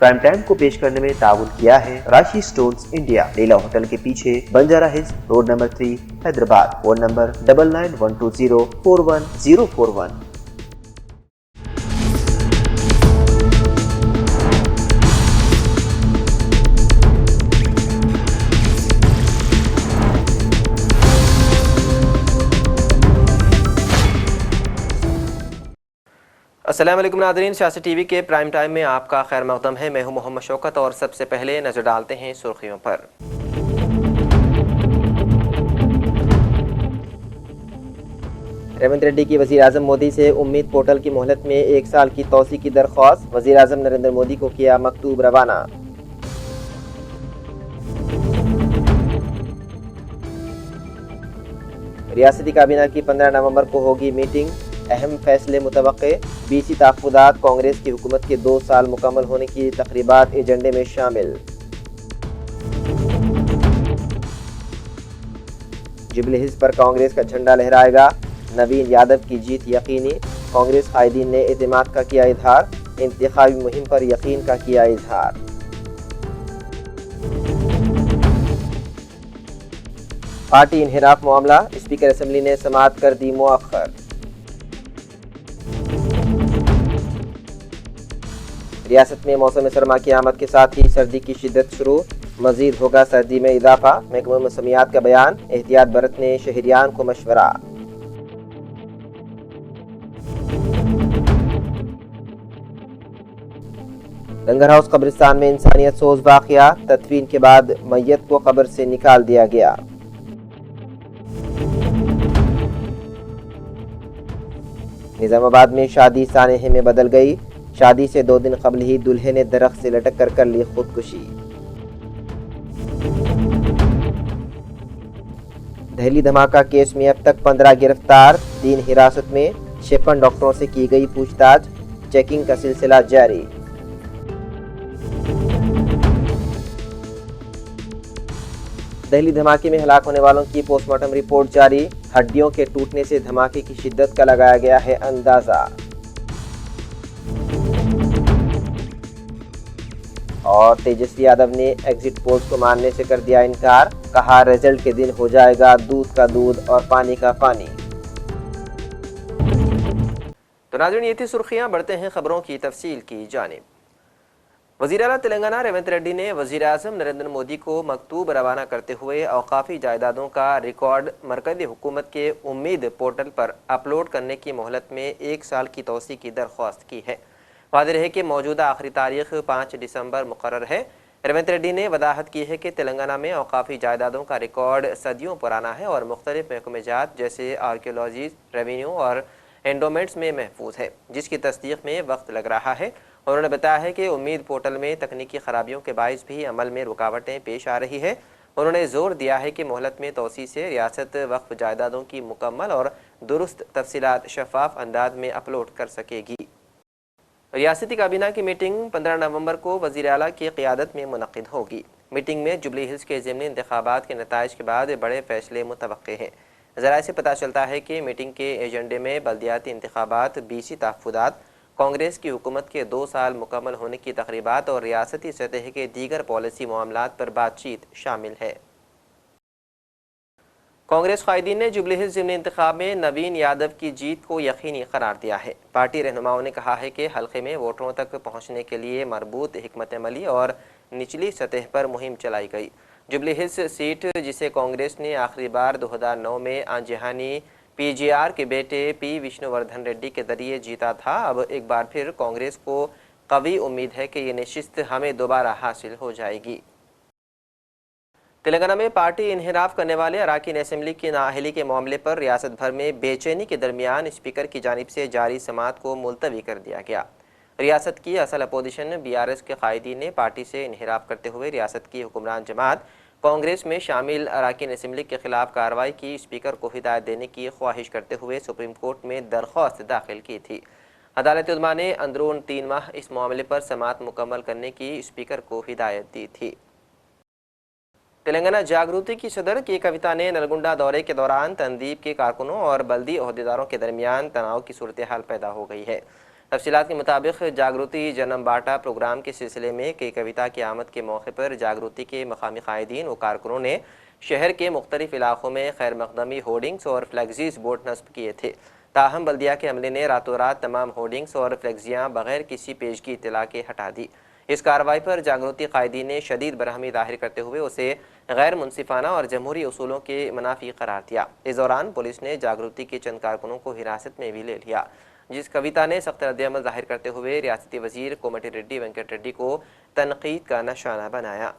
Prime time को पेश करने में ताउन किया है राशि स्टोन्स इंडिया, लीला होटल के पीछे, Banjara hills, road number 3, Hyderabad. Phone number 9912041041। अस्सलाम वालेकुम नाज़रीन, सियासत टीवी के प्राइम टाइम में आपका खैर मक़दम है। मैं हूं मोहम्मद शौकत और सबसे पहले नज़र डालते हैं सुर्खियों पर। रेवंत रेड्डी की वज़ीर आज़म मोदी से उम्मीद पोर्टल की मोहलत में 1 साल की तौसी की दरख्वास्त, वज़ीर आज़म नरेंद्र मोदी को किया मकतूब रवाना। रियासती काबीना की 15 नवंबर को होगी मीटिंग, अहम फैसले मुतवक्के। 20 तहफ़्फ़ुज़ात कांग्रेस की हुकूमत के 2 साल मुकम्मल होने की तकरीबात एजेंडे में शामिल। जुबली हिल्स पर कांग्रेस का झंडा लहराएगा, नवीन यादव की जीत यकीनी। कांग्रेस कायदीन ने एतमाद का किया इजहार, इंतखाबी मुहिम पर यकीन का किया इजहार। पार्टी इन्हिराफ मामला, स्पीकर असम्बली ने समाअत कर दी मुअख्खर। रियासत में मौसम सरमा की आमद के साथ ही सर्दी की शिद्दत शुरू, मजीद होगा सर्दी में इजाफा। महकमा मौसमियात का बयान, एहतियात बरतने शहरियान को मशवरा। लंगर हाउस कब्रिस्तान में इंसानियत सोज वाक़या, तदफीन के बाद मैयत को कब्र से निकाल दिया गया। निजामाबाद में शादी सानहे में बदल गई, शादी से 2 दिन कबल ही दूल्हे ने दरख्त से लटक कर ली खुदकुशी। दहली धमाका केस में अब तक 15 गिरफ्तार, 3 हिरासत में। 56 डॉक्टरों से की गई पूछताछ, चेकिंग का सिलसिला जारी। दहली धमाके में हलाक होने वालों की पोस्टमार्टम रिपोर्ट जारी, हड्डियों के टूटने से धमाके की शिद्दत का लगाया गया है अंदाजा। और तेजस्वी यादव ने एग्जिट पोल्स को मानने से कर दिया इनकार, कहा रिजल्ट के दिन हो जाएगा दूध का दूध और पानी का पानी। तो नाज़रीन, ये थी सुर्खियां, बढ़ते हैं खबरों की तफसील की जानिब। वज़ीर आला तेलंगाना रेवंत रेड्डी ने वज़ीर आज़म नरेंद्र मोदी को मकतूब रवाना करते हुए औकाफ़ी जायदादों का रिकॉर्ड मरकज़ी हुकूमत के उम्मीद पोर्टल पर अपलोड करने की मोहलत में 1 साल की तौसी की दरख्वास्त की है। वाज़ेह है कि मौजूदा आखिरी तारीख 5 दिसंबर मुकर्रर है। रेवंत रेड्डी ने वदाहत की है कि तेलंगाना में औकाफ़ी जायदादों का रिकॉर्ड सदियों पुराना है और मुख्तलिफ महकमे जात जैसे आर्कियोलॉजी, रेवेन्यू और एंडोमेंट्स में महफूज है, जिसकी तस्दीक में वक्त लग रहा है। उन्होंने बताया है कि उम्मीद पोर्टल में तकनीकी खराबियों के बायस भी अमल में रुकावटें पेश आ रही है। उन्होंने जोर दिया है कि मोहलत में तोसी से रियासत वक्फ जायदादों की मुकम्मल और दुरुस्त तफसीलात शफाफ अंदाज में अपलोड कर सकेगी। रियासती काबीना की मीटिंग 15 नवंबर को वज़ीर आला की क़ियादत में मुनक़्क़िद होगी। मीटिंग में जुबली हिल्स के ज़िमनी इंतख़ाबात के नताइज के बाद बड़े फैसले मुतवक्के हैं। ज़राए से पता चलता है कि मीटिंग के एजेंडे में बल्दियाती इंतख़ाबात, 20 तहफ़्फ़ुज़ात, कांग्रेस की हुकूमत के 2 साल मुकम्मल होने की तक़रीबात और रियासती सतह के दीगर पॉलिसी मामलात पर बातचीत शामिल है। कांग्रेस कायदीन ने जुबली हिल्स ज़िमनी इंतखाब में नवीन यादव की जीत को यकीनी करार दिया है। पार्टी रहनुमाओं ने कहा है कि हल्के में वोटरों तक पहुँचने के लिए मरबूत हिकमत अमली और निचली सतह पर मुहिम चलाई गई। जुबली हिल्स सीट, जिसे कांग्रेस ने आखिरी बार 2009 में आंजहानी PGR के बेटे P विष्णुवर्धन रेड्डी के जरिए जीता था, अब एक बार फिर कांग्रेस को कवी उम्मीद है कि ये नशिस्त हमें दोबारा हासिल हो जाएगी। तेलंगाना में पार्टी इन्हिराफ करने वाले अरकान असेंबली की नाअहली के मामले पर रियासत भर में बेचैनी के दरमियान स्पीकर की जानिब से जारी समाअत को मुलतवी कर दिया गया। रियासत की असल अपोजिशन BRS के कायदीन ने पार्टी से इन्हिराफ करते हुए रियासत की हुक्मरान जमात कांग्रेस में शामिल अरकान असेंबली के खिलाफ कार्रवाई की स्पीकर को हिदायत देने की ख्वाहिश करते हुए सुप्रीम कोर्ट में दरख्वास्त दाखिल की थी। अदालत उलमा ने अंदरून 3 माह इस मामले पर समाअत मुकम्मल करने की स्पीकर को हिदायत दी थी। तेलंगाना जागृति की सदर के कविता ने नलगुंडा दौरे के दौरान तंजीब के कारकुनों और बल्दी अहदेदारों के दरमियान तनाव की सूरत हाल पैदा हो गई है। तफसीलात के मुताबिक जागृति जन्म बाटा प्रोग्राम के सिलसिले में कई कविता की आमद के मौके पर जागृति के मकामी कायदीन व कारकुनों ने शहर के मुख्तलिफ इलाकों में खैर मकदमी होर्डिंग्स और फ्लैक्सीज बोर्ड नस्ब किए थे। ताहम बल्दिया के अमले ने रातों रात तमाम होर्डिंग्स और फ्लैक्सियाँ बगैर किसी पेशगी इत्तला के हटा दी। इस कार्रवाई पर जागृति कायदीन ने शदीद बरहमी जाहिर करते हुए उसे गैर मुनसिफाना और जमहूरी उसूलों के मुनाफी करार दिया। इस दौरान पुलिस ने जागृति के चंद कारकुनों को हिरासत में भी ले लिया। जिस कविता ने सख्त रद्द-ए-अमल जाहिर करते हुए रियासती वजीर कोमटिरेड्डी वेंकट रेड्डी को तनकीद का निशाना बनाया।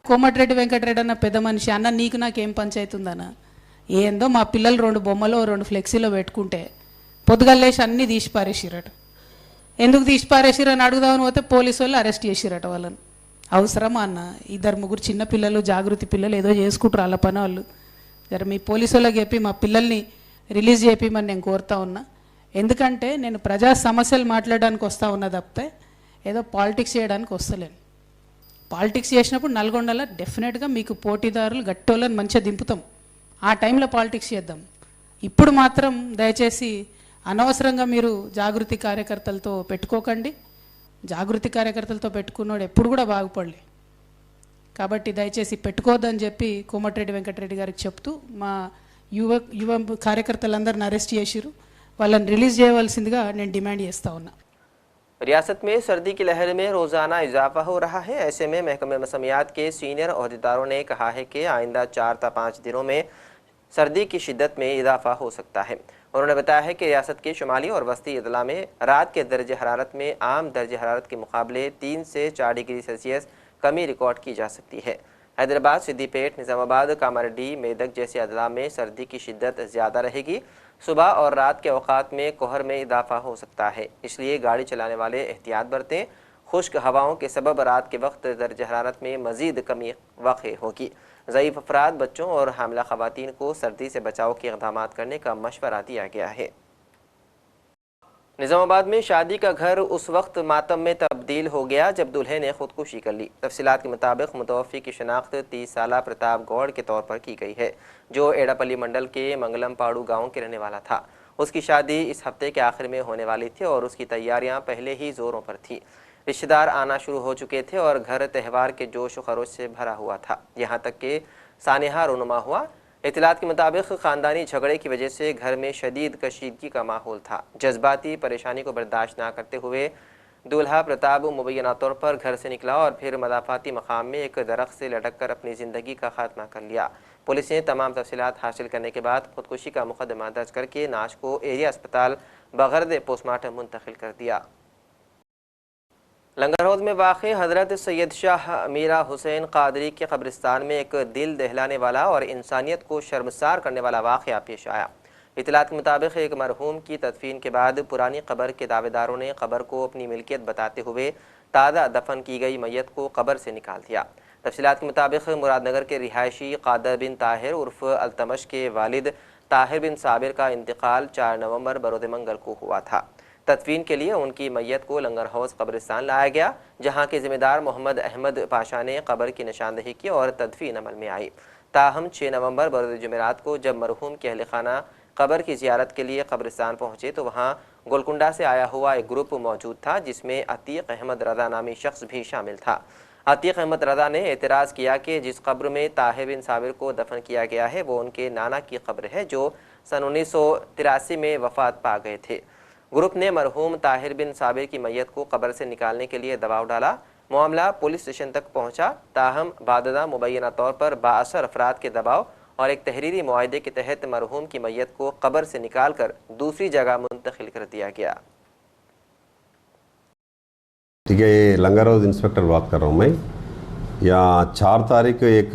కోమటిరెడ్డి వెంకటరెడ్డి అన్న పెద్ద మనిషి అన్న నీకు నాకేం పంచాయతీ ఉందన్న ఏందో మా పిల్లలు 2 బొమ్మలు 2 ఫ్లెక్సీలో పెట్టుకుంటే పొద్దుగల్లేసి అన్నీ తీసి పారేసిరట. ఎందుకు తీసి పారేసిరని అడుగుదామని పోతే పోలీసు వాళ్ళు అరెస్ట్ చేసిరట వాళ్ళని. అవసరమా అన్న? 2-3 చిన్న పిల్లలు జాగృతి పిల్లలు ఏదో చేసుకుంటారు వాళ్ళ పని వాళ్ళు. జర మీ పోలీసు వాళ్ళకి చెప్పి మా పిల్లల్ని రిలీజ్ చేయమని నేను కోరుతా ఉన్నా. ఎందుకంటే నేను ప్రజా సమస్యలు మాట్లాడడానికి వస్తూ ఉన్నా తప్పితే ఏదో పాలిటిక్స్ చేయడానికి వస్తలేను. పాలిటిక్స్ చేసినప్పుడు నల్గొండలో డెఫినెట్గా మీకు పోటీదారులు గట్టోళ్ళని మంచిగా దింపుతాం. ఆ టైంలో పాలిటిక్స్ చేద్దాం. ఇప్పుడు మాత్రం దయచేసి అనవసరంగా మీరు జాగృతి కార్యకర్తలతో పెట్టుకోకండి. జాగృతి కార్యకర్తలతో పెట్టుకున్నోడు ఎప్పుడు కూడా బాగుపడలే. కాబట్టి దయచేసి పెట్టుకోవద్దని చెప్పి కోమటిరెడ్డి వెంకటరెడ్డి గారికి చెప్తూ మా యువ కార్యకర్తలందరిని అరెస్ట్ చేసిరు. వాళ్ళని రిలీజ్ చేయవలసిందిగా నేను డిమాండ్ చేస్తూ ఉన్నా. रियासत में सर्दी की लहर में रोज़ाना इजाफा हो रहा है। ऐसे में महकमे मौसमियात के सीनियर अहदेदारों ने कहा है कि आइंदा 4 से 5 दिनों में सर्दी की शिद्दत में इजाफा हो सकता है। उन्होंने बताया है कि रियासत के शुमाली और वस्ती अजला में रात के दर्ज हरारत में आम दर्ज हरारत के मुकाबले 3 से 4 डिग्री सेल्सियस कमी रिकॉर्ड की जा सकती है। हैदराबाद, सिद्दीपेट, निज़ामाबाद, कामारेड्डी, मेदक जैसे अजला में सर्दी की शिद्दत ज़्यादा रहेगी। सुबह और रात के औकात में कोहर में इजाफा हो सकता है, इसलिए गाड़ी चलाने वाले एहतियात बरतें। खुश्क हवाओं के सबब रात के वक्त दर्ज हरारत में मज़ीद कमी वाक़ई होगी। ज़ईफ़ अफराद, बच्चों और हामिला ख़वातीन को सर्दी से बचाव के इक़दाम करने का मशवरा दिया गया है। निज़ामाबाद में शादी का घर उस वक्त मातम में तब्दील हो गया जब दूल्हे ने खुदकुशी कर ली। तफसीलात के मुताबिक मुतवफ़्फ़ी की शनाख्त 30 साला प्रताप गौड़ के तौर पर की गई है, जो एड़ापल्ली मंडल के मंगलम पाड़ू गाँव के रहने वाला था। उसकी शादी इस हफ्ते के आखिर में होने वाली थी और उसकी तैयारियां पहले ही ज़ोरों पर थी। रिश्तेदार आना शुरू हो चुके थे और घर त्यौहार के जोश व खरोश से भरा हुआ था। यहाँ तक कि सानिहा रोनुमा हुआ। इत्तलात के मुताबिक ख़ानदानी झगड़े की वजह से घर में शदीद कशीदगी का माहौल था। जज्बाती परेशानी को बर्दाश्त ना करते हुए दूल्हा प्रताप मुबैना तौर पर घर से निकला और फिर मदाफाती मकाम में एक दरख्त से लटक कर अपनी ज़िंदगी का खात्मा कर लिया। पुलिस ने तमाम तफसीलात हासिल करने के बाद खुदकुशी का मुकदमा दर्ज करके नाश को एरिया अस्पताल बगरद पोस्टमार्टम मुंतकिल कर दिया। लंगरहौद में वाक़े हज़रत सैयद शाह मीरा हुसैन क़ादरी के कब्रिस्तान में एक दिल दहलाने वाला और इंसानियत को शर्मसार करने वाला वाक़या पेश आया। इत्तलात के मुताबिक एक मरहूम की तदफीन के बाद पुरानी कब्र के दावेदारों ने कब्र को अपनी मिल्कियत बताते हुए ताज़ा दफन की गई मैयत को कब्र से निकाल दिया। तफसीलात के मुताबिक मुरादनगर के रिहायशी कादर बिन ताहिर उर्फ अल्तमश के वालिद ताहिर बिन साबिर का इंतकाल 4 नवंबर बरोज़ मंगल को हुआ था। तदफीन के लिए उनकी मैयत को लंगर हाउस कब्रिस्तान लाया गया, जहाँ के ज़िम्मेदार मोहम्मद अहमद पाशा ने कब्र की निशानदही की और तदफीन अमल में आई। ताहम 6 नवंबर बरोज़ जुमेरात को जब मरहूम के अहल खाना कब्र की ज़ियारत के लिए कब्रिस्तान पहुँचे तो वहाँ गोलकुंडा से आया हुआ एक ग्रुप मौजूद था, जिसमें अतीक अहमद रज़ा नामी शख्स भी शामिल था। अतीक अहमद रज़ा ने एतराज़ किया कि जिस कब्र में ताहिर बिन साबिर को दफन किया गया है वो उनके नाना की कब्र है, जो सन 1983 में वफ़ात पा गए थे। ग्रुप ने मरहूम ताहिर बिन साबिर की मैयत को कब्र से निकालने के लिए दबाव डाला। मामला पुलिस स्टेशन तक पहुंचा। ताहम बाददा मुबैना तौर पर बाअसर अफराद के दबाव और एक तहरीरी मुआहदे के तहत मरहूम की मैयत को कब्र से निकाल कर दूसरी जगह मुंतकिल कर दिया गया। ठीक है, ये लंगर हाउस इंस्पेक्टर बात कर रहा हूँ मैं। यहाँ 4 तारीख एक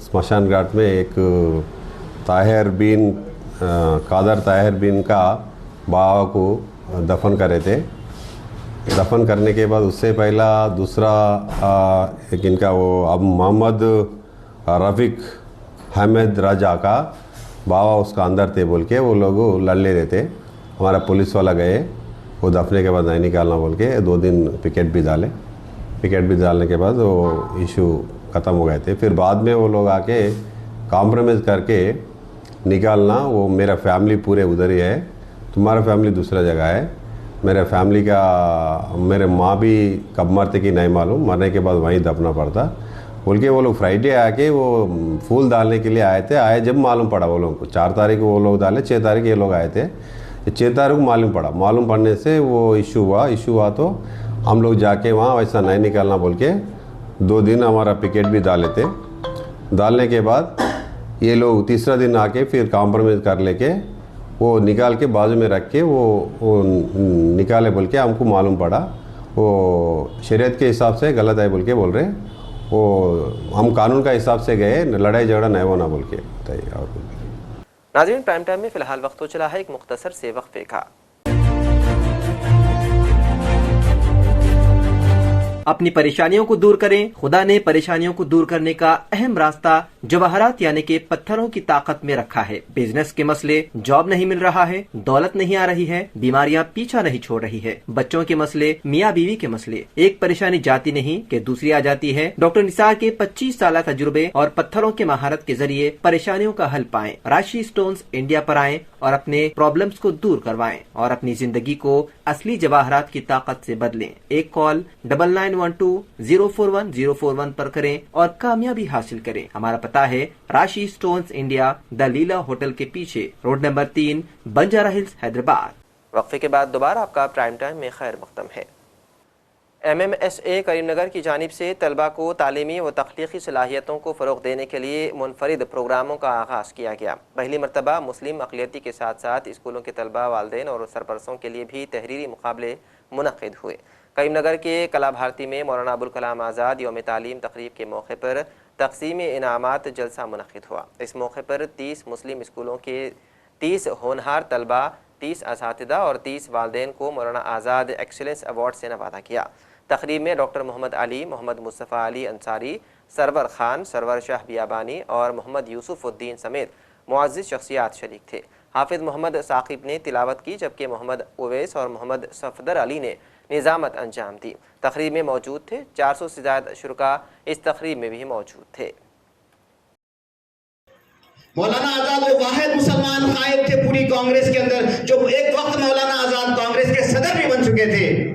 स्मशान घाट में एक कादर ताहिर बिन का बाबा को दफन करे थे। दफन करने के बाद उससे पहला दूसरा एक इनका वो अब मोहम्मद रफ़ीक हमेद राजा का बाबा उसका अंदर थे बोल के वो लोग लड़ ले रहे थे। हमारा पुलिस वाला गए, वो दफने के बाद नहीं निकालना बोल के 2 दिन पिकेट भी डाले। पिकेट भी डालने के बाद वो इशू ख़त्म हो गए थे। फिर बाद में वो लोग आके कॉम्प्रोमाइज़ करके निकालना, वो मेरा फैमिली पूरे उधर ही है, तुम्हारा फैमिली दूसरा जगह है, मेरे फैमिली का, मेरे माँ भी कब मरते कि नहीं मालूम, मरने के बाद वहीं दफना पड़ता बोल के वो लोग फ्राइडे आके वो फूल डालने के लिए आए थे। आए जब मालूम पड़ा वो लोगों को, 4 तारीख को वो लोग डाले, 6 तारीख ये लोग आए थे, 6 तारीख को मालूम पड़ा। मालूम पड़ने से वो इशू हुआ तो हम लोग जाके वहाँ वैसा नहीं निकालना बोल के 2 दिन हमारा पिकेट भी डाले थे। डालने के बाद ये लोग तीसरा दिन आके फिर कॉम्प्रोमाइज़ कर लेके वो निकाल के बाजू में रख के वो निकाले बोल के हमको मालूम पड़ा वो शरीयत के हिसाब से गलत है बोल के बोल रहे। वो हम कानून का हिसाब से गए, लड़ाई झगड़ा नहीं होना बोल के बताइए। और नाज़रीन, प्राइम टाइम में फ़िलहाल वक्त हो चला है एक मुख्तसर से वक्फे का। अपनी परेशानियों को दूर करें। खुदा ने परेशानियों को दूर करने का अहम रास्ता जवाहरात यानी के पत्थरों की ताकत में रखा है। बिजनेस के मसले, जॉब नहीं मिल रहा है, दौलत नहीं आ रही है, बीमारियां पीछा नहीं छोड़ रही है, बच्चों के मसले, मियाँ बीवी के मसले, एक परेशानी जाती नहीं कि दूसरी आ जाती है। डॉक्टर निसार के 25 साल तजुर्बे और पत्थरों के महारत के जरिए परेशानियों का हल पाएं। राशि स्टोन्स इंडिया पर आएं और अपने प्रॉब्लम्स को दूर करवाएं और अपनी जिंदगी को असली जवाहरात की ताकत से बदलें। एक कॉल 9912041041 पर करें और कामयाबी हासिल करें। हमारा पता है Rashi stones India, the Leela hotel के पीछे, road number 3, Banjara hills, Hyderabad. वक्फे के बाद दोबारा आपका प्राइम टाइम में खैर मक़दम है। MMSA करीमनगर की जानिब से तलबा को तालीमी व तख्लीकी सलाहियतों को फ़रोग़ देने के लिए मुनफरिद प्रोग्रामों का आगाज़ किया गया। पहली मरतबा मुस्लिम अक़लियती के साथ साथ स्कूलों के तलबा, वालिदैन और सरपरस्तों के लिए भी तहरीरी मुकाबले मुनक़िद हुए। करीमनगर के कला भारती में मौलाना अबुल कलाम आज़ाद यौम तालीम तक़रीब के मौके पर तक़सीम इनामात जलसा मुनक़िद हुआ। इस मौके पर 30 मुस्लिम स्कूलों के 30 होनहार तलबा, 30 असातिज़ा और 30 वालिदैन को मौलाना आज़ाद एक्सीलेंस अवार्ड से नवाजा गया। तक़रीब में डॉक्टर मोहम्मद अली, मोहम्मद मुस्तफ़ा अली अंसारी, सरवर खान, सरवर शाह बियाबानी और मोहम्मद यूसुफ़ुद्दीन समेत मुअज़्ज़िज़ शख्सियात शरीक थे। हाफिज़ मोहम्मद साकिब ने तिलावत की, जबकि मोहम्मद उवैस और मोहम्मद सफदर अली ने निज़ामत अंजाम दी। तक़रीब में मौजूद थे 400 से ज़्यादा शुरका इस तक़रीब में भी मौजूद थे। मौलाना आज़ाद वो वाहिद मुसलमान कायद थे पूरी कांग्रेस के अंदर, जो एक वक्त मौलाना आज़ाद कांग्रेस के सदर भी बन चुके थे।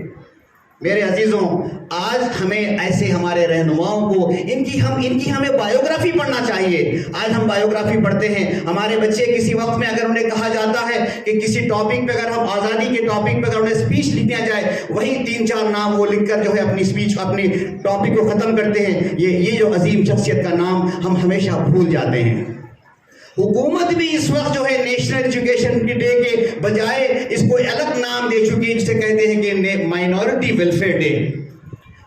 मेरे अजीजों, आज हमें ऐसे हमारे रहनुमाओं को इनकी हमें बायोग्राफी पढ़ना चाहिए। आज हम बायोग्राफी पढ़ते हैं, हमारे बच्चे किसी वक्त में अगर उन्हें कहा जाता है कि किसी टॉपिक पे, अगर हम आज़ादी के टॉपिक पे अगर उन्हें स्पीच लिखना जाए, वही 3-4 नाम वो लिखकर जो है अपनी स्पीच, अपनी टॉपिक को ख़त्म करते हैं। ये जो अजीम शख्सियत का नाम हम हमेशा भूल जाते हैं। हुकूमत भी इस वक्त जो है नेशनल एजुकेशन डे के बजाय इसको अलग नाम दे चुकी है, जिसे कहते हैं कि minority welfare day.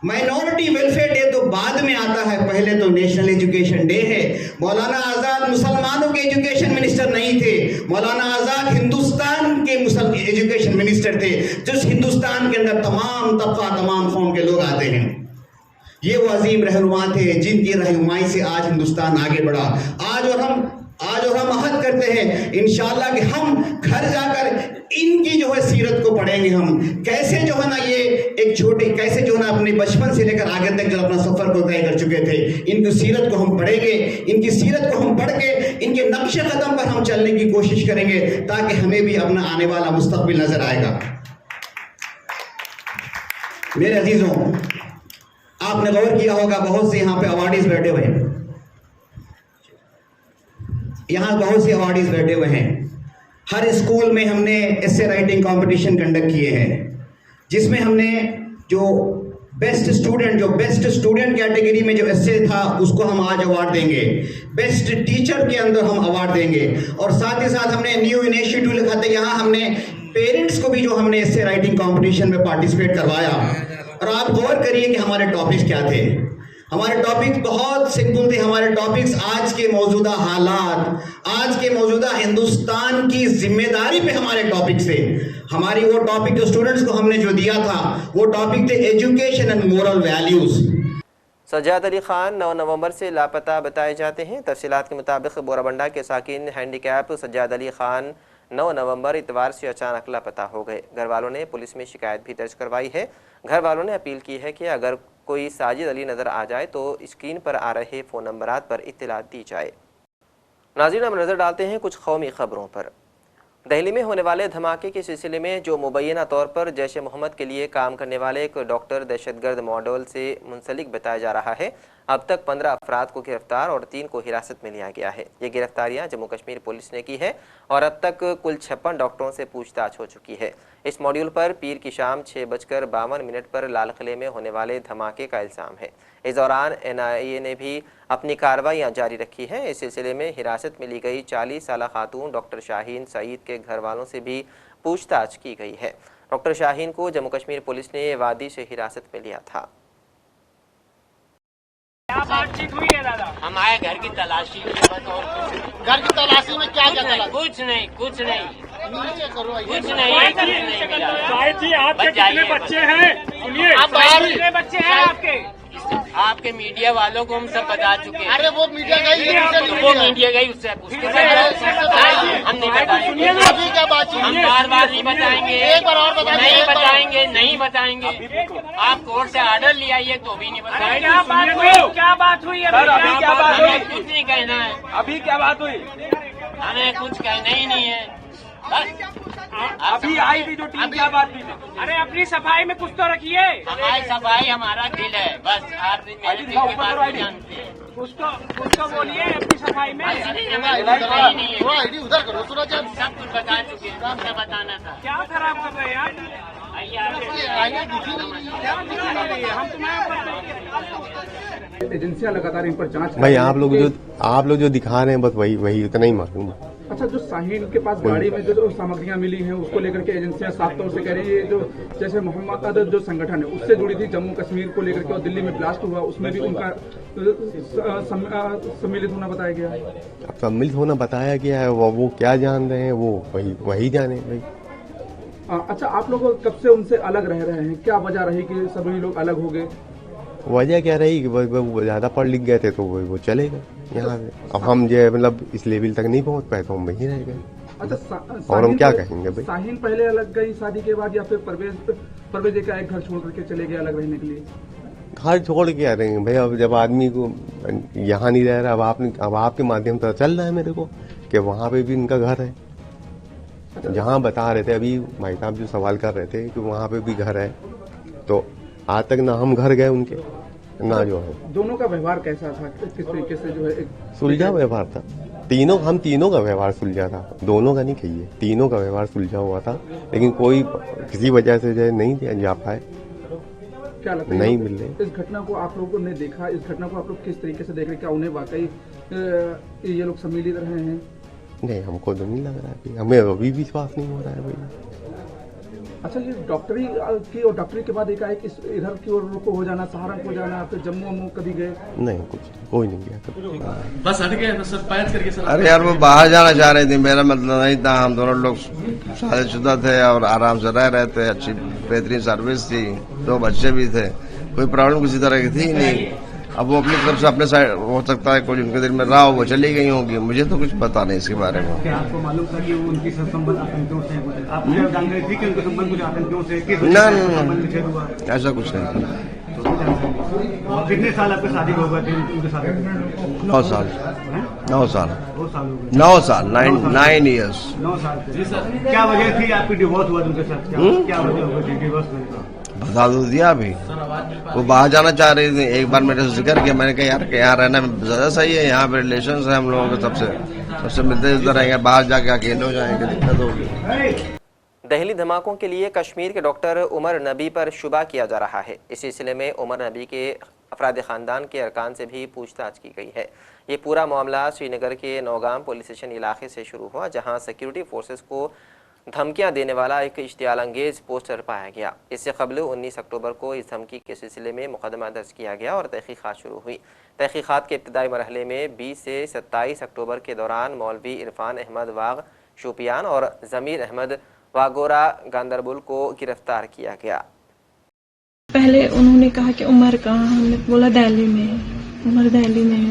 Minority welfare day तो बाद में आता है, पहले तो नेशनल एजुकेशन डे है। मौलाना आज़ाद मुसलमानों के एजुकेशन मिनिस्टर नहीं थे, मौलाना आज़ाद हिंदुस्तान के एजुकेशन मिनिस्टर थे, जिस हिंदुस्तान के अंदर तमाम तबका, तमाम कौम के लोग आते हैं। ये वो अजीम रहनुमा थे जिनकी रहनुमाई से आज हिंदुस्तान आगे बढ़ा। आज और हम अहद करते हैं इंशाअल्लाह कि हम घर जाकर इनकी जो है सीरत को पढ़ेंगे। हम कैसे जो है ना ये एक छोटे, कैसे जो है ना अपने बचपन से लेकर आगे तक जो अपना सफर को तय कर चुके थे, इनकी सीरत को हम पढ़ेंगे। इनकी सीरत को हम पढ़ के इनके नक्शे कदम पर हम चलने की कोशिश करेंगे, ताकि हमें भी अपना आने वाला मुस्तकबिल नजर आएगा। मेरे अजीजों, आपने गौर किया होगा, बहुत से यहाँ पे अवार्डीज बैठे हुए हैं, यहाँ बहुत से अवार्डीज बैठे हुए हैं। हर स्कूल में हमने एस्से राइटिंग कंपटीशन कंडक्ट किए हैं, जिसमें हमने जो बेस्ट स्टूडेंट कैटेगरी में जो एस्से था उसको हम आज अवार्ड देंगे। बेस्ट टीचर के अंदर हम अवार्ड देंगे, और साथ ही साथ हमने न्यू इनिशिएटिव लिखा था, यहाँ हमने पेरेंट्स को भी जो हमने एस्से राइटिंग कंपटीशन में पार्टिसिपेट करवाया। और आप गौर करिए कि हमारे टॉपिक्स क्या थे। हमारे टॉपिक्स बहुत सिंपल थे। हमारे टॉपिक्स आज के मौजूदा हालात, आज के मौजूदा हिंदुस्तान की जिम्मेदारी पे हमारे टॉपिक्स थे। हमारी वो टॉपिक जो स्टूडेंट्स को हमने जो दिया था, वो टॉपिक थे education and moral values. Sajjad Ali Khan 9 नवंबर से लापता बताए जाते हैं। तफसीलात के मुताबिक बोराबंडा के साकिन हैंडीकैप सज्जाद अली खान 9 नवंबर इतवार से अचानक लापता हो गए। घर वालों ने पुलिस में शिकायत भी दर्ज करवाई है। घर वालों ने अपील की है कि अगर कोई साजिद अली नज़र आ जाए तो स्क्रीन पर आ रहे फ़ोन नंबरात पर इत्तला दी जाए। नाज़रीन, हम नज़र डालते हैं कुछ कौमी ख़बरों पर। दिल्ली में होने वाले धमाके के सिलसिले में जो मुबैना तौर पर जैश ए मोहम्मद के लिए काम करने वाले एक डॉक्टर दहशतगर्द मॉडल से मुंसलिक बताया जा रहा है। अब तक 15 अफराद को गिरफ्तार और 3 को हिरासत में लिया गया है। ये गिरफ्तारियां जम्मू कश्मीर पुलिस ने की है और अब तक कुल 56 डॉक्टरों से पूछताछ हो चुकी है। इस मॉड्यूल पर पीर की शाम 6:52 पर लाल किले में होने वाले धमाके का इल्ज़ाम है। इस दौरान NIA ने भी अपनी कार्रवाइयां जारी रखी हैं। इस सिलसिले में हिरासत में ली गई 40 साल खातून डॉक्टर शाहीन सईद के घर वालों से भी पूछताछ की गई है। डॉक्टर शाहीन को जम्मू कश्मीर पुलिस ने वादी से हिरासत में लिया था। क्या बातचीत हुई है दादा? हम आए घर की तलाशी में, बस और कुछ नहीं। घर की तलाशी में क्या क्या तलाशी? कुछ नहीं नीचे करो, कुछ नहीं मिला। साहिद जी, आपके कितने बच्चे हैं? सुनिए, कितने बच्चे हैं आपके? आपके मीडिया वालों को हम सब बता चुके हैं। अरे वो मीडिया गई, वो मीडिया गई, उससे हम नहीं बताएंगे। अभी क्या बात? हम बार नहीं बताएंगे, एक बार और बताइए। नहीं बताएंगे। आप कोर्ट से ऑर्डर ले आइए तो भी नहीं बताएंगे। क्या बात हुई? क्या बात हुई? अभी क्या बात हुई? हमें कुछ नहीं कहना है। अभी क्या बात हुई? हमें कुछ कहना ही नहीं है। अभी आई थी जो टीम, क्या बात थी? अरे अपनी सफाई में कुछ तो रखिए। हमारी सफाई हमारा दिल है, बस आप मेरे दिल की बात नहीं जानते हैं। कुछ तो बोलिए अपनी सफाई में। नहीं है, उधर करो, सूरज हम सब कुछ बता चुके हैं, हमसे बताना था। क्या खराब कर रहे हैं आप? हम तुम्हें एजेंसियां लगातार इन पर जांच। भाई आप लोग जो दिखा रहे हैं बस वही उतना ही मालूम है। अच्छा, जो शाहीन के पास गाड़ी में जो सामग्रियां मिली हैं उसको लेकर के एजेंसियां साफ तौर से कह रही है, जो जैसे मोहम्मद जो संगठन है उससे जुड़ी थी, जम्मू कश्मीर को लेकर के और दिल्ली में ब्लास्ट हुआ उसमें भी उनका सम्मिलित होना बताया गया है। अब सम्मिलित होना बताया गया है, वो क्या जान रहे हैं वो वही जाने भाई। अच्छा, आप लोग कब से उनसे अलग रह रहे हैं? क्या वजह रही कि सभी लोग अलग हो गए? वजह क्या रही कि वो ज्यादा पढ़ लिख गए थे तो वो चले गए यहाँ से। अब हम जो मतलब इस लेवल तक नहीं पहुँच पाए तो हम वहीं रह गए। अच्छा, और हम क्या कहेंगे भाई? शाहीन पहले अलग गई शादी के बाद या फिर परवेज का एक घर छोड़ करके चले गए अलग रहने के लिए? घर छोड़ के आ रहे हैं भाई। अब जब आदमी को यहाँ नहीं रह रहा, अब आपके माध्यम से चल रहा है मेरे को कि वहाँ पे भी इनका घर है। जहाँ बता रहे थे अभी भाई साहब जो सवाल कर रहे थे कि वहाँ पे भी घर है, तो आज तक ना हम घर गए उनके ना जो है। दोनों का व्यवहार कैसा था? किस तरीके से जो है सुलझा व्यवहार था? हम तीनों का व्यवहार सुलझा था, दोनों का नहीं कहिए, तीनों का व्यवहार सुलझा हुआ था। लेकिन कोई किसी वजह से जो नहीं जा पाए, क्या लगता है नहीं मिल रहे। इस घटना को आप लोगों ने देखा, इस घटना को आप लोग किस तरीके से देख रहे? क्या उन्हें वाकई ये लोग सम्मिलित रहे हैं? नहीं, हमको तो नहीं लग रहा है, हमें अभी विश्वास नहीं हो रहा है भाई। अच्छा, ये डॉक्टरी की और डॉक्टरी के बाद एकाएक इधर की ओर को हो जाना, सहारनपुर जाना, फिर जम्मू कभी गए? नहीं, कोई नहीं गया। बस हट गए तो सर पैच करके सर। अरे यार वो बाहर जाना चाह रहे थे, मेरा मतलब नहीं था। हम दोनों लोग शादीशुदा थे और आराम से रह रहे थे, अच्छी बेहतरीन सर्विस थी, 2 बच्चे भी थे, कोई प्रॉब्लम किसी तरह की थी नहीं। अब वो अपनी तरफ से अपने साइड हो सकता है कुछ उनके दिल में रहा हो, वो चली गई होंगी, मुझे तो कुछ पता नहीं इसके बारे में। क्या आपको मालूम था कि उनकी संबंध आतंकियों से? आप जान रहे थे कि उनका संबंध कुछ आतंकियों से? ना, ऐसा कुछ नहीं। कितने साल आपकी शादी हो गए थे उनके साथ? 9 साल। 9 साल 9 ईयर्स। 9 साल। जी सर, क्या वजह थी आपकी डिवोर्स हुआ उनके साथ? क्या वजह हुई थी डिवोर्स में? बता दो दिया अभी। वो बाहर जाना चाह रही थी, एक बार मेरे से जिक्र किया, मैंने कहा यार कि यहाँ रहना ज्यादा सही है, यहाँ पे रिलेशन है हम लोगों के, सबसे मिलते जुलते रहेंगे, बाहर जाके अकेले हो जाएंगे, दिक्कत होगी। दिल्ली धमाकों के लिए कश्मीर के डॉक्टर उमर नबी पर शुबा किया जा रहा है। इस सिलसिले में उमर नबी के अफराद खानदान के अरकान से भी पूछताछ की गई है। ये पूरा मामला श्रीनगर के नौगाम पुलिस स्टेशन इलाके से शुरू हुआ, जहाँ सिक्योरिटी फोर्सेस को धमकियां देने वाला एक इश्तियाल अंगेज पोस्टर पाया गया। इससे कबल 19 अक्टूबर को इस धमकी के सिलसिले में मुकदमा दर्ज किया गया और तहकीकात शुरू हुई। तहकीकात के इब्तदाई मरहले में 20 से 27 अक्टूबर के दौरान मौलवी इरफान अहमद वाग शोपियान और ज़मीर अहमद वागोरा गांदरबुल को गिरफ्तार किया गया। पहले उन्होंने कहा कि उमर कहाँ, हमने बोला दिल्ली में है, उमर दिल्ली में है।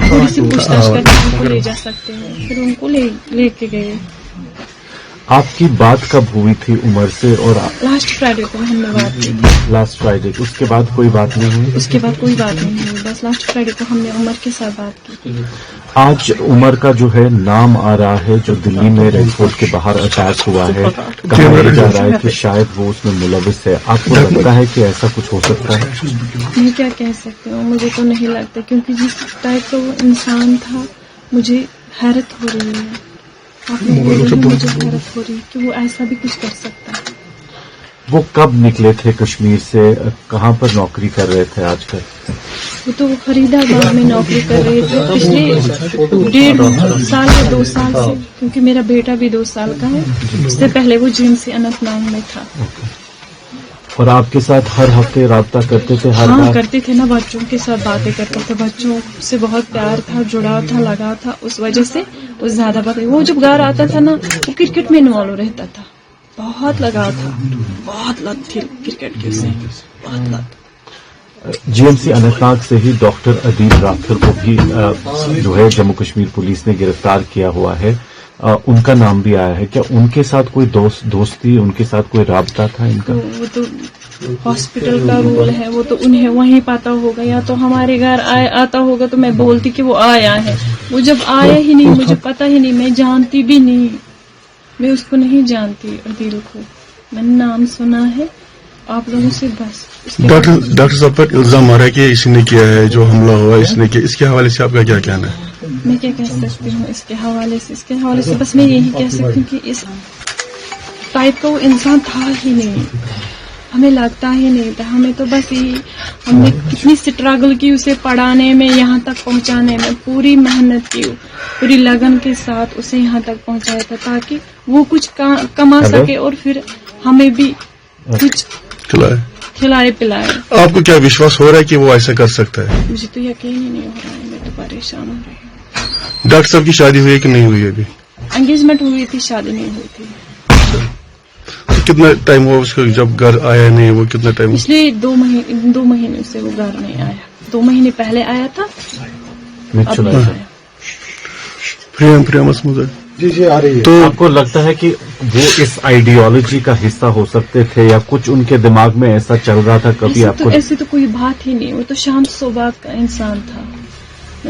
थोड़ी सी पूछताछ करके उनको ले जा सकते हैं, फिर उनको लेके गए। आपकी बात कब हुई थी उमर से? और लास्ट फ्राइडे को हमने बात की थी। लास्ट फ्राइडे, उसके बाद कोई बात नहीं हुई? उसके बाद कोई बात नहीं हुई, बस लास्ट फ्राइडे को हमने उमर के साथ बात की थी। आज उमर का जो है नाम आ रहा है, जो दिल्ली में रेड फोर्ट के बाहर अटैक हुआ है, कहा जा रहा है कि शायद वो उसमें मुलविस है। आपको लगता है कि ऐसा कुछ हो सकता है? मैं क्या कह सकती हूँ, मुझे तो नहीं लगता, क्योंकि जिस टाइप का वो इंसान था, मुझे हैरत हो रही है। आपने बोला, मुझे हैरत हो रही है कि वो ऐसा भी कुछ कर सकता है। वो कब निकले थे कश्मीर से? कहाँ पर नौकरी कर रहे थे आजकल? वो तो फरीदाबाद में नौकरी कर रहे थे पिछले 1.5 साल या 2 साल से, क्योंकि मेरा बेटा भी 2 साल का है। उससे पहले वो GMC अनंतनाग में था। और आपके साथ हर हफ्ते राब्ता करते थे? हाँ, करते थे ना, बच्चों के साथ बातें करते थे, बच्चों से बहुत प्यार था, जुड़ाव था, लगाव था, उस वजह से वो ज्यादा बातें। वो जब घर आता था ना, वो क्रिकेट में इन्वॉल्व रहता था, बहुत लगाव था, बहुत लत थी क्रिकेट की, उसे बहुत लत। GMC अनंतनाग से ही डॉक्टर अदील राठौर को भी जो है जम्मू कश्मीर पुलिस ने गिरफ्तार किया हुआ है। उनका नाम भी आया है। क्या उनके साथ कोई दोस्ती, उनके साथ कोई राब्ता था इनका? वो तो हॉस्पिटल का रूल है, वो तो उन्हें वहीं पता होगा, या तो हमारे घर आता होगा तो मैं बोलती कि वो आया है। वो जब आया ही नहीं, मुझे पता ही नहीं, मैं जानती भी नहीं, मैं उसको नहीं जानती अदील को, मैंने नाम सुना है आप लोगों से बस। डॉक्टर साहब पर इल्जाम आ रहा है कि इसने किया है, जो हमला हुआ इसने किया, इसके हवाले से आपका क्या कहना है? मैं क्या कह सकती हूँ इसके हवाले से बस मैं यही कह सकती हूँ कि इस टाइप का वो इंसान था ही नहीं, हमें लगता ही नहीं था। हमें तो बस ये, हमने कितनी स्ट्रगल की उसे पढ़ाने में, यहाँ तक पहुँचाने में, पूरी मेहनत की, पूरी लगन के साथ उसे यहाँ तक पहुँचाया था, ताकि वो कुछ कमा सके और फिर हमें भी कुछ खिलाए पिलाए। आपको क्या विश्वास हो रहा है कि वो ऐसा कर सकता है? मुझे तो यकीन ही नहीं हो रहा है, मैं तो परेशान हो रही हूँ। डॉक्टर साहब की शादी हुई है कि नहीं हुई अभी? एंगेजमेंट हुई थी, शादी नहीं हुई थी। तो कितना टाइम हुआ उसको जब घर आया नहीं? वो कितना टाइम? पिछले 2 महीने से वो घर नहीं आया। 2 महीने पहले आया था, अब नहीं आया। प्रिया जी आ रही है। तो आपको लगता है कि वो इस आइडियोलॉजी का हिस्सा हो सकते थे, या कुछ उनके दिमाग में ऐसा चल रहा था कभी आपको? ऐसी तो कोई बात ही नहीं, वो तो शांत स्वभाव का इंसान था,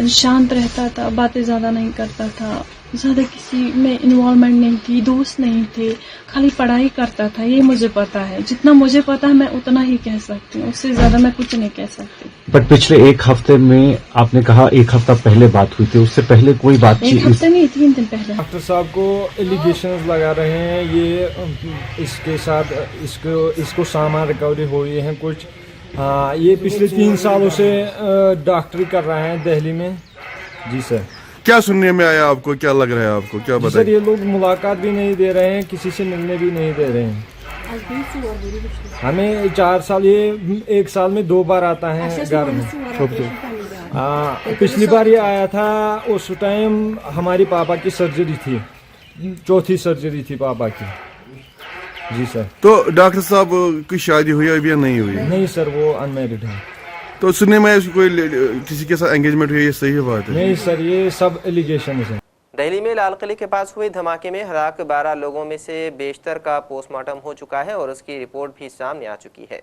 शांत रहता था, बातें ज्यादा नहीं करता था, ज्यादा किसी में इन्वॉल्वमेंट नहीं थी, दोस्त नहीं थे, खाली पढ़ाई करता था, ये मुझे पता है। जितना मुझे पता है मैं उतना ही कह सकती हूँ, उससे ज्यादा मैं कुछ नहीं कह सकती। बट पिछले 1 हफ्ते में आपने कहा 1 हफ्ता पहले बात हुई थी, उससे पहले कोई बात? 1 हफ्ते नहीं, 3 दिन पहले। डॉक्टर साहब को एलिगेशंस लगा रहे हैं, ये इसके साथ इसको सामान रिकवरी हुई है कुछ। हाँ, ये पिछले 3 सालों से डॉक्टरी कर रहे हैं दिल्ली में। जी सर। क्या सुनने में आया आपको? क्या लग रहा है आपको? क्या बताइए सर, ये लोग मुलाकात भी नहीं दे रहे हैं, किसी से मिलने भी नहीं दे रहे हैं हमें। 4 साल, ये 1 साल में 2 बार आता है घर में। पिछली बार ये आया था, उस टाइम हमारी पापा की सर्जरी थी, 4थी सर्जरी थी पापा की। जी सर। तो डॉक्टर साहब की शादी हुई अभी या नहीं हुई? नहीं सर, वो अनमैरिड है। तो सुनने में कोई किसी के साथ एंगेजमेंट हुई, ये सही बात है? नहीं सर, ये सब एलिगेशन है। दिल्ली में लाल किले के पास हुए धमाके में हलाक 12 लोगों में से बेशतर का पोस्टमार्टम हो चुका है और उसकी रिपोर्ट भी सामने आ चुकी है।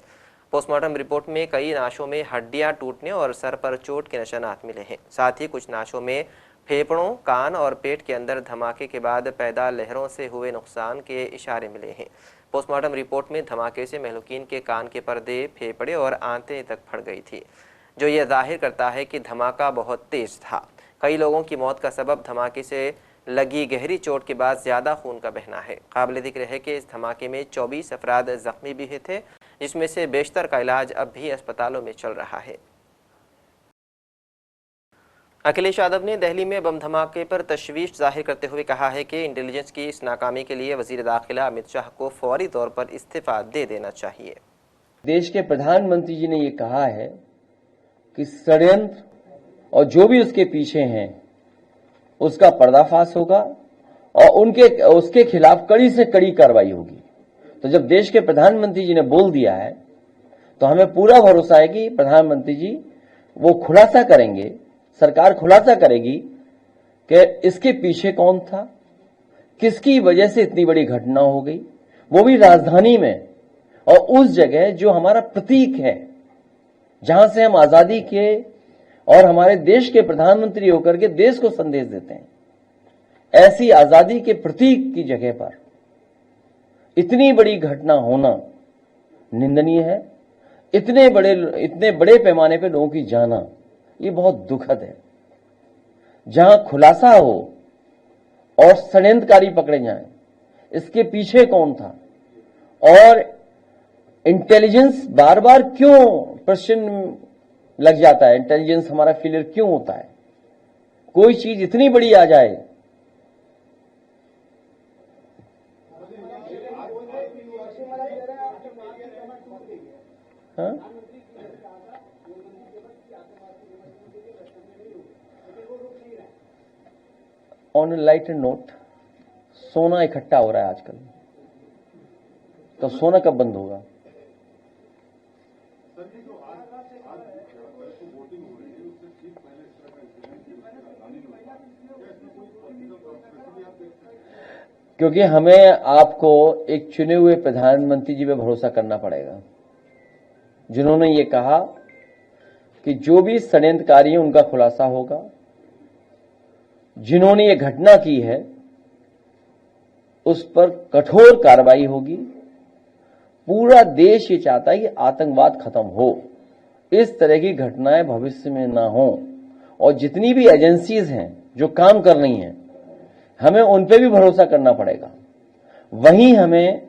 पोस्टमार्टम रिपोर्ट में कई नाशों में हड्डियां टूटने और सर पर चोट के निशानात मिले हैं। साथ ही कुछ नाशों में फेफड़ों, कान और पेट के अंदर धमाके के बाद पैदा लहरों से हुए नुकसान के इशारे मिले हैं। पोस्टमार्टम रिपोर्ट में धमाके से महलूकीन के कान के पर्दे, फेफड़े और आंतें तक फट गई थी, जो यह जाहिर करता है कि धमाका बहुत तेज था। कई लोगों की मौत का सबब धमाके से लगी गहरी चोट के बाद ज़्यादा खून का बहना है। काबिल जिक्र है कि इस धमाके में 24 अफराद जख्मी भी थे, जिसमें से बेशतर का इलाज अब भी अस्पतालों में चल रहा है। अखिलेश यादव ने दिल्ली में बम धमाके पर तशवीश जाहिर करते हुए कहा है कि इंटेलिजेंस की इस नाकामी के लिए वजीर दाखिला अमित शाह को फौरी तौर पर इस्तीफा दे देना चाहिए। देश के प्रधानमंत्री जी ने ये कहा है कि षड्यंत्र और जो भी उसके पीछे हैं उसका पर्दाफाश होगा और उसके खिलाफ कड़ी से कड़ी कार्रवाई होगी। तो जब देश के प्रधानमंत्री जी ने बोल दिया है तो हमें पूरा भरोसा है कि प्रधानमंत्री जी वो खुलासा करेंगे, सरकार खुलासा करेगी कि इसके पीछे कौन था, किसकी वजह से इतनी बड़ी घटना हो गई, वो भी राजधानी में, और उस जगह जो हमारा प्रतीक है, जहां से हम आजादी के और हमारे देश के प्रधानमंत्री होकर के देश को संदेश देते हैं, ऐसी आजादी के प्रतीक की जगह पर इतनी बड़ी घटना होना निंदनीय है। इतने बड़े पैमाने पे लोगों की जाना, ये बहुत दुखद है। जहां खुलासा हो और षड्यंत्रकारी पकड़े जाएं, इसके पीछे कौन था और इंटेलिजेंस बार बार क्यों प्रश्न लग जाता है, इंटेलिजेंस हमारा फेलियर क्यों होता है। कोई चीज इतनी बड़ी आ जाए, हाँ? ऑन ए लाइटर नोट, सोना इकट्ठा हो रहा है आजकल, तो सोना कब बंद होगा? क्योंकि हमें आपको एक चुने हुए प्रधानमंत्री जी पे भरोसा करना पड़ेगा, जिन्होंने ये कहा कि जो भी षड्यंत्रकारी है उनका खुलासा होगा, जिन्होंने ये घटना की है उस पर कठोर कार्रवाई होगी। पूरा देश ये चाहता है कि आतंकवाद खत्म हो, इस तरह की घटनाएं भविष्य में ना हो, और जितनी भी एजेंसीज हैं जो काम कर रही हैं, हमें उन पे भी भरोसा करना पड़ेगा। वहीं हमें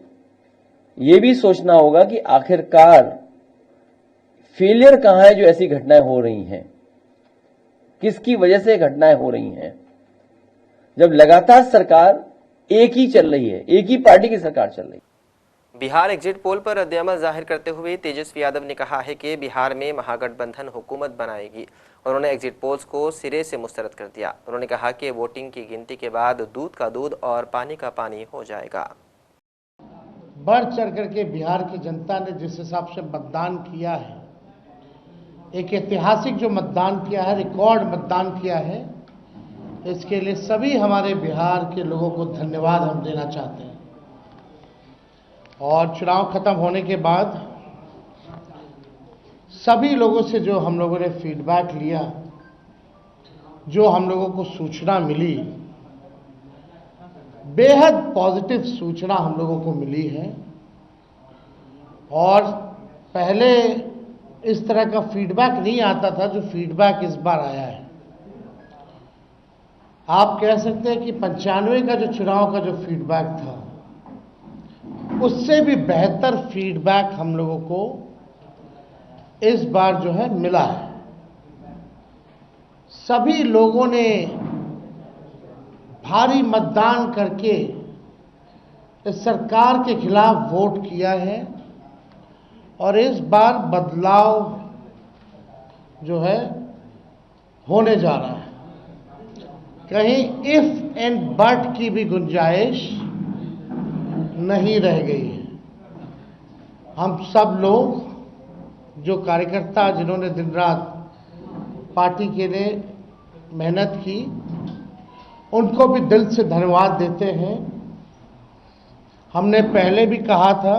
ये भी सोचना होगा कि आखिरकार फेलियर कहां है जो ऐसी घटनाएं हो रही हैं, किसकी वजह से घटनाएं हो रही हैं। जब लगातार सरकार एक ही चल रही है, एक ही पार्टी की सरकार चल रही है। बिहार एग्जिट पोल पर रद्द-ए-अमल जाहिर करते हुए तेजस्वी यादव ने कहा है कि बिहार में महागठबंधन हुकूमत बनाएगी। उन्होंने एग्जिट पोल्स को सिरे से मुस्तरद कर दिया। उन्होंने कहा कि वोटिंग की गिनती के बाद दूध का दूध और पानी का पानी हो जाएगा। बढ़ चढ़ करके बिहार की जनता ने जिस हिसाब से मतदान किया है, एक ऐतिहासिक जो मतदान किया है, रिकॉर्ड मतदान किया है, इसके लिए सभी हमारे बिहार के लोगों को धन्यवाद हम देना चाहते हैं। और चुनाव खत्म होने के बाद सभी लोगों से जो हम लोगों ने फीडबैक लिया, जो हम लोगों को सूचना मिली, बेहद पॉजिटिव सूचना हम लोगों को मिली है। और पहले इस तरह का फीडबैक नहीं आता था जो फीडबैक इस बार आया है। आप कह सकते हैं कि 95 का जो चुनाव का जो फीडबैक था, उससे भी बेहतर फीडबैक हम लोगों को इस बार जो है मिला है। सभी लोगों ने भारी मतदान करके इस सरकार के खिलाफ वोट किया है, और इस बार बदलाव जो है होने जा रहा है। कहीं इफ एंड बट की भी गुंजाइश नहीं रह गई है। हम सब लोग जो कार्यकर्ता जिन्होंने दिन रात पार्टी के लिए मेहनत की, उनको भी दिल से धन्यवाद देते हैं। हमने पहले भी कहा था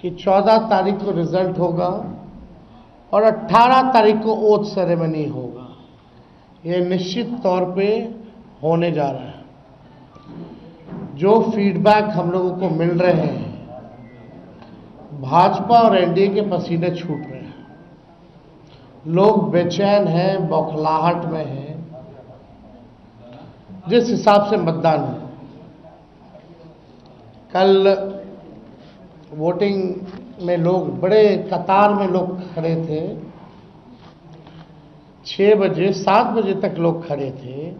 कि 14 तारीख को रिजल्ट होगा और 18 तारीख को ओथ सेरेमनी होगा। ये निश्चित तौर पे होने जा रहा है। जो फीडबैक हम लोगों को मिल रहे हैं, भाजपा और एनडीए के पसीने छूट रहे हैं। लोग बेचैन हैं, बौखलाहट में हैं। जिस हिसाब से मतदान है, कल वोटिंग में लोग बड़े कतार में लोग खड़े थे, 6 बजे 7 बजे तक लोग खड़े थे।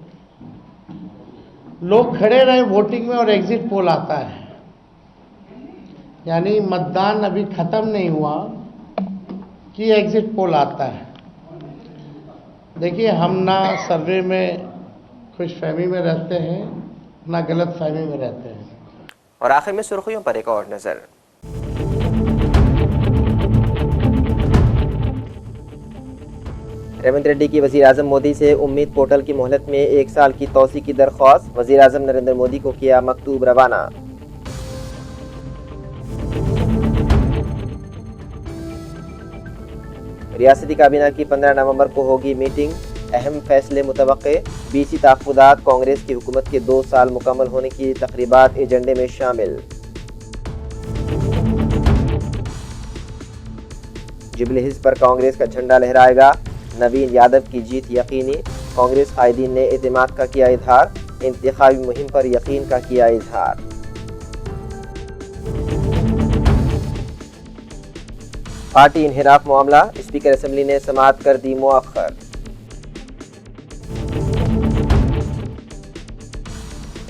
लोग खड़े रहे वोटिंग में, और एग्जिट पोल आता है, यानी मतदान अभी खत्म नहीं हुआ कि एग्जिट पोल आता है। देखिए, हम ना सर्वे में खुशफहमी में रहते हैं, ना गलत फहमी में रहते हैं। और आखिर में सुर्खियों पर एक और नजर। रेवंत रेड्डी की वजीर आजम मोदी से उम्मीद पोर्टल की मोहलत में 1 साल की तौसी की दरख्वास्त, वजीर आजम नरेंद्र मोदी को किया मकतूब रवाना। रियासती काबीना की 15 नवंबर को होगी मीटिंग, अहम फैसले मुतवक्के, 20 तहफ़्फ़ुज़ात, कांग्रेस की हुकूमत के 2 साल मुकम्मल होने की तकरीबात एजेंडे में शामिल। जुबली हिल्स पर कांग्रेस का झंडा लहराएगा, नवीन यादव की जीत यकीनी, कांग्रेस कायदीन ने एतमाद का किया इजहार, इंतखाबी मुहिम पर यकीन का किया इजहार। पार्टी इन्हिराफ मामला, स्पीकर असेंबली ने समाअत कर दी मुअख्खर।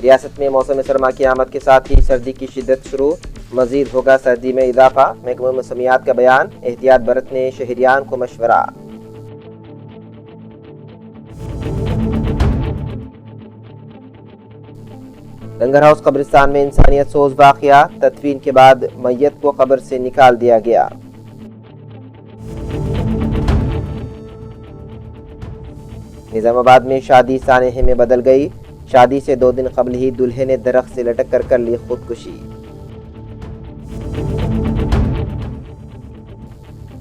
रियासत में मौसम सरमा की आमद के साथ ही सर्दी की शिद्दत शुरू, मजीद होगा सर्दी में इजाफा, महकमा मौसमियात का बयान, एहतियात बरतने शहरियान को मशवरा। लंगर हाउस कब्रिस्तान में इंसानियत सोज वाक़या, तदफीन के बाद मैयत को कब्र से निकाल दिया गया। निजामाबाद में शादी सानहे में बदल गई, शादी से 2 दिन कबल ही दूल्हे ने दरख्त से लटक कर ली खुदकुशी।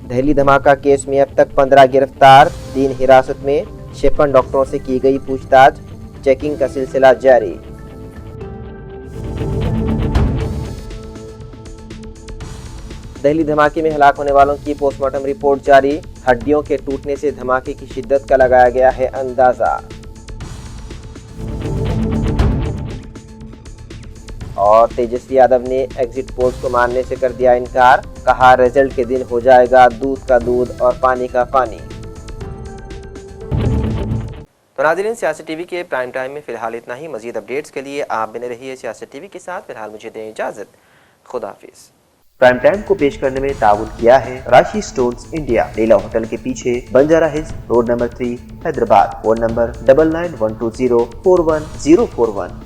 दहली धमाका केस में अब तक 15 गिरफ्तार, 3 हिरासत में, 56 डॉक्टरों से की गई पूछताछ, चेकिंग का सिलसिला जारी। दहली धमाके में हलाक होने वालों की पोस्टमार्टम रिपोर्ट जारी, हड्डियों के टूटने से धमाके की शिद्दत का लगाया गया है अंदाजा। और तेजस्वी यादव ने एग्जिट पोल्स को मानने से कर दिया इनकार, कहा रिजल्ट के दिन हो जाएगा दूध का दूध और पानी का पानी। तो नाज़रीन, सियासत टीवी के प्राइम टाइम में फिलहाल इतना ही। मजीद अपडेट्स के लिए आप बने रहिए सियासत टीवी के साथ। फिलहाल मुझे दें इजाजत, खुदा हाफिज। प्राइम टाइम को पेश करने में ताउन किया है राशि स्टोन्स इंडिया, लीला होटल के पीछे, Banjara hills, road number 3, Hyderabad. Phone number 9912041041।